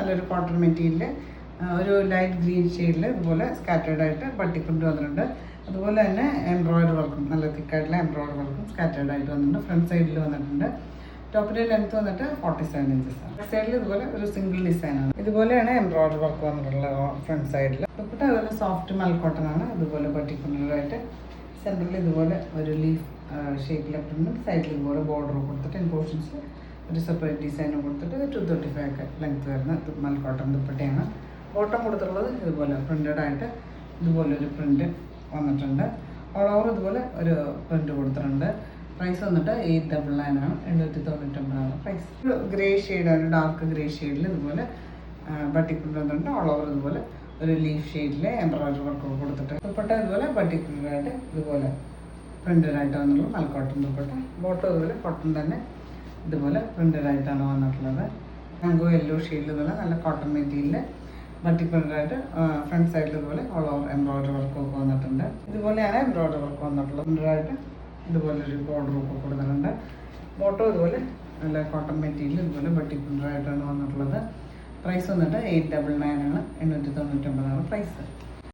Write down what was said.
നല്ലൊരു cotton material ഒരു light green ഷെയ്ഡിൽ ഇതുപോലെ സ്കാറ്റേർഡ് ആയിട്ട് ബട്ടിക്കൊണ്ട് വന്നിട്ടുണ്ട്. അതുപോലെ തന്നെ എംബ്രോയിഡറി വർക്കും നല്ല തിക്കായിട്ടുള്ള എംബ്രോയിഡറി വർക്കും സ്കാറ്റേർഡ് ആയിട്ട് വന്നിട്ടുണ്ട്. ഫ്രണ്ട് സൈഡിൽ വന്നിട്ടുണ്ട്. ടോപ്പിൻ്റെ ലെങ്ത് വന്നിട്ട് 47 ഇഞ്ചസ് ആണ്. ബാക്ക് സൈഡിൽ ഇതുപോലെ ഒരു സിംഗിൾ ഡിസൈനാണ്. ഇതുപോലെയാണ് എംബ്രോയിഡറി വർക്ക് വന്നിട്ടുള്ളത് ഫ്രണ്ട് സൈഡിൽ. ദുപ്പട്ട അതുപോലെ സോഫ്റ്റ് മൽക്കോട്ടൺ ആണ്. ഇതുപോലെ ബട്ടിക്കൊണ്ടായിട്ട് സെൻറ്ററിൽ ഇതുപോലെ ഒരു ലീഫ് ഷേപ്പിലൊക്കെ സൈഡിൽ ഇതുപോലെ ബോർഡർ കൊടുത്തിട്ട് പോർഷൻസ് ഒരു സെപ്പറേറ്റ് ഡിസൈനും കൊടുത്തിട്ട് 235 ഒക്കെ ലെങ്ത് വരുന്ന മൽക്കോട്ടൺ ദുപ്പട്ടയാണ്. ബോട്ടം കൊടുത്തിട്ടുള്ളത് ഇതുപോലെ പ്രിൻ്റഡ് ആയിട്ട് ഇതുപോലെ ഒരു പ്രിൻ്റ് വന്നിട്ടുണ്ട്. ഓൾ ഓവർ ഇതുപോലെ ഒരു പ്രിൻ്റ് കൊടുത്തിട്ടുണ്ട്. പ്രൈസ് വന്നിട്ട് 899 ആണ്. 899 ആണ് പ്രൈസ്. ഗ്രേ ഷെയ്ഡാണ്, ഡാർക്ക് ഗ്രേ ഷെയ്ഡിൽ ഇതുപോലെ ബട്ടിക്കുണ്ട് വന്നിട്ടുണ്ട്. ഓൾ ഓവർ ഇതുപോലെ ഒരു ലീഫ് ഷെയ്ഡിൽ എംബ്രോയിഡറി വർക്ക് കൊടുത്തിട്ട് ദുപ്പട്ട ഇതുപോലെ ബട്ടിക്കുണ്ടായിട്ട് ഇതുപോലെ പ്രിൻ്റഡ് ആയിട്ട് വന്നുള്ളൂ. മൽക്കോട്ടൺ ദുപ്പട്ട. ബോട്ടം ഇതുപോലെ കോട്ടൺ തന്നെ ഇതുപോലെ പ്രിൻ്റഡ് ആയിട്ടാണ് വന്നിട്ടുള്ളത്. മാംഗോ യെല്ലോ ഷെയ്ഡിൽ ഇതുപോലെ നല്ല കോട്ടൺ മെറ്റീരിയൽ ബട്ടിക്കുണ്ടായിട്ട് ഫ്രണ്ട് സൈഡിൽ ഇതുപോലെ ഓൾ ഓവർ എംബ്രോയിഡറി വർക്കൊക്കെ വന്നിട്ടുണ്ട്. ഇതുപോലെയാണ് എംബ്രോയിഡറി വർക്ക് വന്നിട്ടുള്ളത്. പ്രിൻ്റഡായിട്ട് ഇതുപോലെ ഒരു ബോർഡർ ഒക്കെ കൊടുത്തിട്ടുണ്ട്. ബോട്ടം ഇതുപോലെ നല്ല കോട്ടൺ മെറ്റീരിയൽ ഇതുപോലെ ബട്ടിക്കുണ്ടായിട്ടാണ് വന്നിട്ടുള്ളത്. പ്രൈസ് വന്നിട്ട് 899 ആണ്. 899 ആണ് പ്രൈസ്.